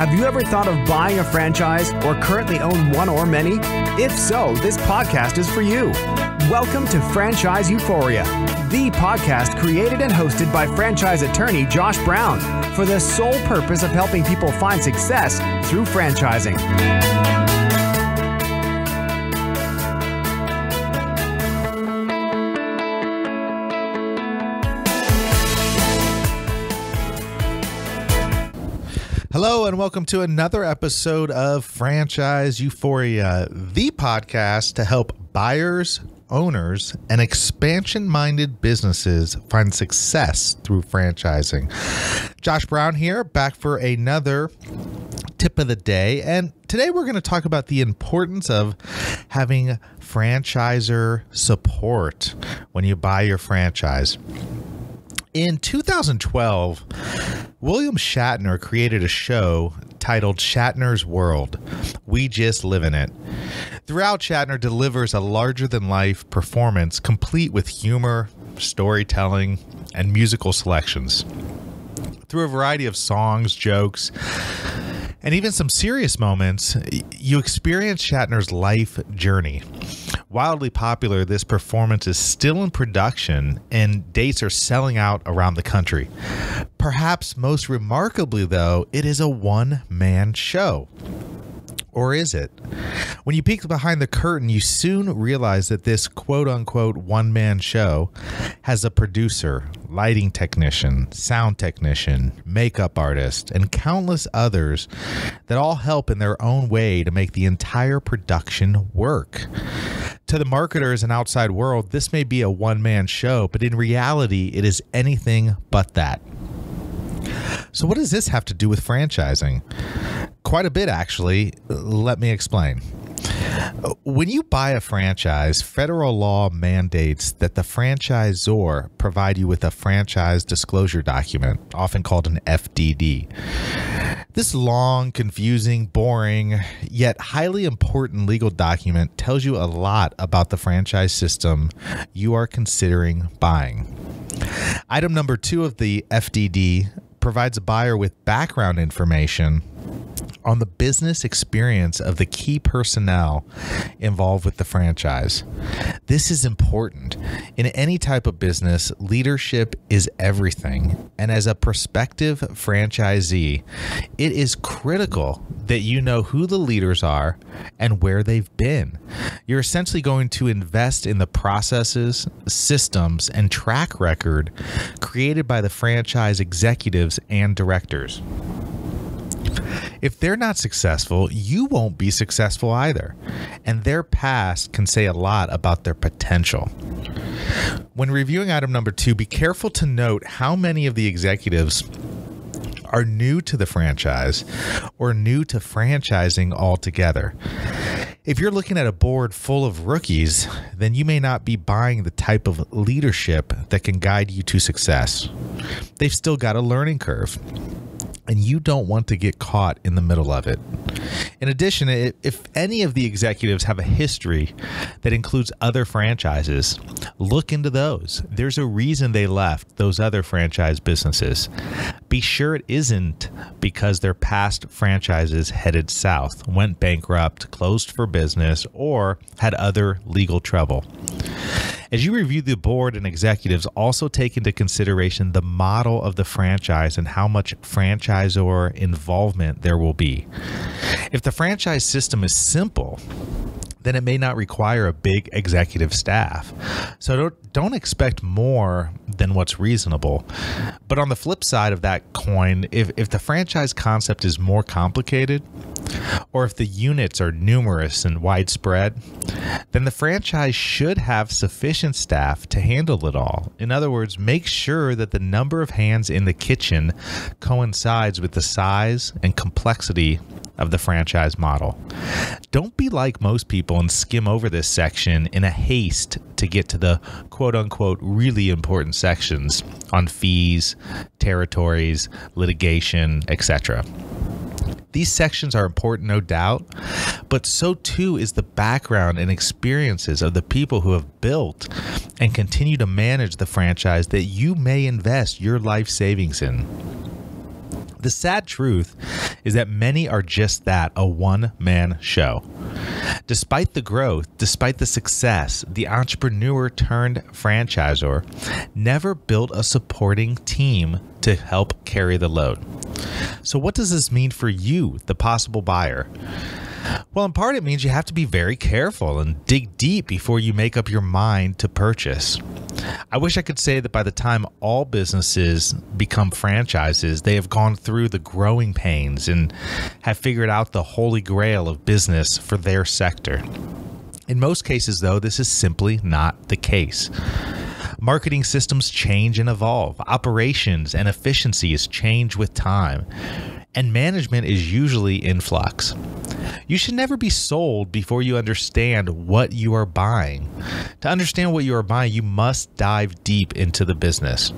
Have you ever thought of buying a franchise or currently own one or many? If so, this podcast is for you. Welcome to Franchise Euphoria, the podcast created and hosted by franchise attorney Josh Brown for the sole purpose of helping people find success through franchising. Hello and welcome to another episode of Franchise Euphoria, the podcast to help buyers, owners, and expansion-minded businesses find success through franchising. Josh Brown here, back for another tip of the day. And today we're going to talk about the importance of having franchisor support when you buy your franchise. In 2012, William Shatner created a show titled Shatner's World. We just live in it. Throughout, Shatner delivers a larger-than-life performance complete with humor, storytelling, and musical selections. Through a variety of songs, jokes, and even some serious moments, you experience Shatner's life journey. Wildly popular, this performance is still in production and dates are selling out around the country. Perhaps most remarkably, though, it is a one-man show. Or is it? When you peek behind the curtain, you soon realize that this quote-unquote one-man show has a producer, lighting technician, sound technician, makeup artist, and countless others that all help in their own way to make the entire production work. To the marketers and outside world, this may be a one-man show, but in reality, it is anything but that. So what does this have to do with franchising? Quite a bit, actually. Let me explain. When you buy a franchise, federal law mandates that the franchisor provide you with a franchise disclosure document, often called an FDD. This long, confusing, boring, yet highly important legal document tells you a lot about the franchise system you are considering buying. Item number 2 of the FDD provides a buyer with background information on the business experience of the key personnel involved with the franchise. This is important. In any type of business, leadership is everything. And as a prospective franchisee, it is critical that you know who the leaders are and where they've been. You're essentially going to invest in the processes, systems, and track record created by the franchise executives and directors. If they're not successful, you won't be successful either, and their past can say a lot about their potential. When reviewing item number 2, be careful to note how many of the executives are new to the franchise or new to franchising altogether. If you're looking at a board full of rookies, then you may not be buying the type of leadership that can guide you to success. They've still got a learning curve, and you don't want to get caught in the middle of it. In addition, if any of the executives have a history that includes other franchises, look into those. There's a reason they left those other franchise businesses. Be sure it isn't because their past franchises headed south, went bankrupt, closed for business, or had other legal trouble. As you review the board and executives, also take into consideration the model of the franchise and how much franchisor involvement there will be. If the franchise system is simple, then it may not require a big executive staff. So don't expect more than what's reasonable. But on the flip side of that coin, if the franchise concept is more complicated, or if the units are numerous and widespread, then the franchise should have sufficient staff to handle it all. In other words, make sure that the number of hands in the kitchen coincides with the size and complexity of the franchise model. Don't be like most people and skim over this section in a haste to get to the quote-unquote really important sections on fees, territories, litigation, etc. These sections are important, no doubt, but so too is the background and experiences of the people who have built and continue to manage the franchise that you may invest your life savings in. The sad truth is that many are just that, a one-man show. Despite the growth, despite the success, the entrepreneur turned franchisor never built a supporting team to help carry the load. So what does this mean for you, the possible buyer? Well, in part, it means you have to be very careful and dig deep before you make up your mind to purchase. I wish I could say that by the time all businesses become franchises, they have gone through the growing pains and have figured out the holy grail of business for their sector. In most cases, though, this is simply not the case. Marketing systems change and evolve. Operations and efficiencies change with time. And management is usually in flux. You should never be sold before you understand what you are buying. To understand what you are buying, you must dive deep into the business.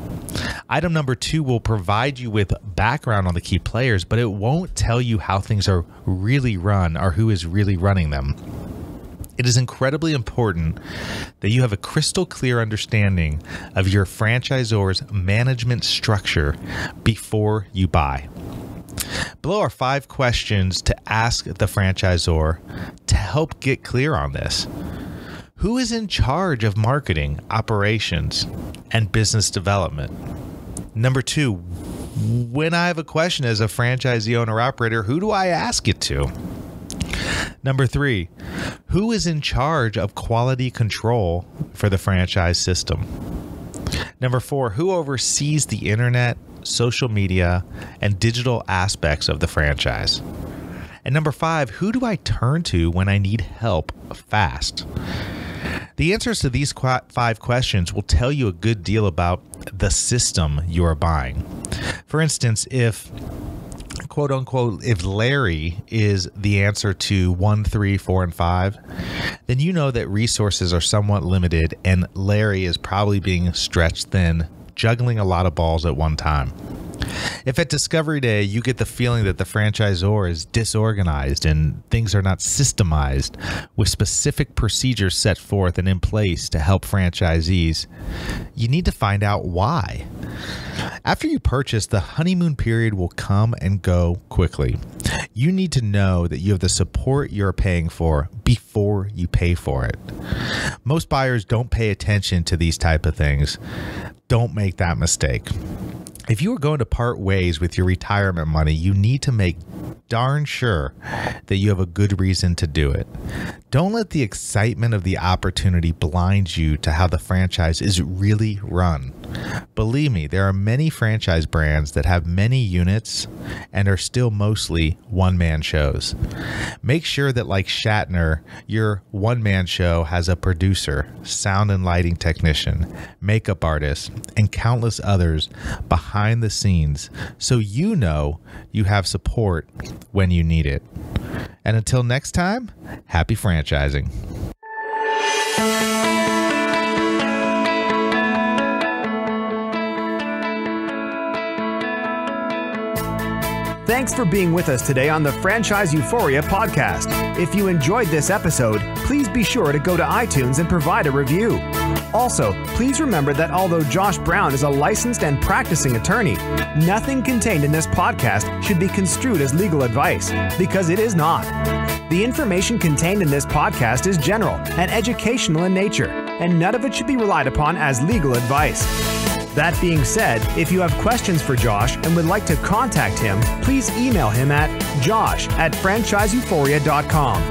Item number 2 will provide you with background on the key players, but it won't tell you how things are really run or who is really running them. It is incredibly important that you have a crystal clear understanding of your franchisor's management structure before you buy. Below are 5 questions to ask the franchisor to help get clear on this. Who is in charge of marketing, operations, and business development? Number 2, when I have a question as a franchisee owner operator, who do I ask it to? Number 3, who is in charge of quality control for the franchise system? Number 4, who oversees the internet, social media, and digital aspects of the franchise? And number 5, who do I turn to when I need help fast? The answers to these 5 questions will tell you a good deal about the system you are buying. For instance, if quote unquote, if Larry is the answer to 1, 3, 4, and 5, then you know that resources are somewhat limited and Larry is probably being stretched thin, juggling a lot of balls at one time. If at Discovery Day you get the feeling that the franchisor is disorganized and things are not systemized with specific procedures set forth and in place to help franchisees, you need to find out why. After you purchase, the honeymoon period will come and go quickly. You need to know that you have the support you're paying for before you pay for it. Most buyers don't pay attention to these type of things. Don't make that mistake. If you are going to part ways with your retirement money, you need to make darn sure that you have a good reason to do it. Don't let the excitement of the opportunity blind you to how the franchise is really run. Believe me, there are many franchise brands that have many units and are still mostly one-man shows. Make sure that, like Shatner, your one-man show has a producer, sound and lighting technician, makeup artist, and countless others behind the scenes, so you know you have support when you need it. And until next time, happy franchising. Thanks for being with us today on the Franchise Euphoria podcast. If you enjoyed this episode, please be sure to go to iTunes and provide a review. Also, please remember that although Josh Brown is a licensed and practicing attorney, nothing contained in this podcast should be construed as legal advice, because it is not. The information contained in this podcast is general and educational in nature, and none of it should be relied upon as legal advice. That being said, if you have questions for Josh and would like to contact him, please email him at josh@franchiseeuphoria.com.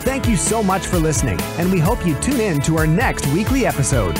Thank you so much for listening, and we hope you tune in to our next weekly episode.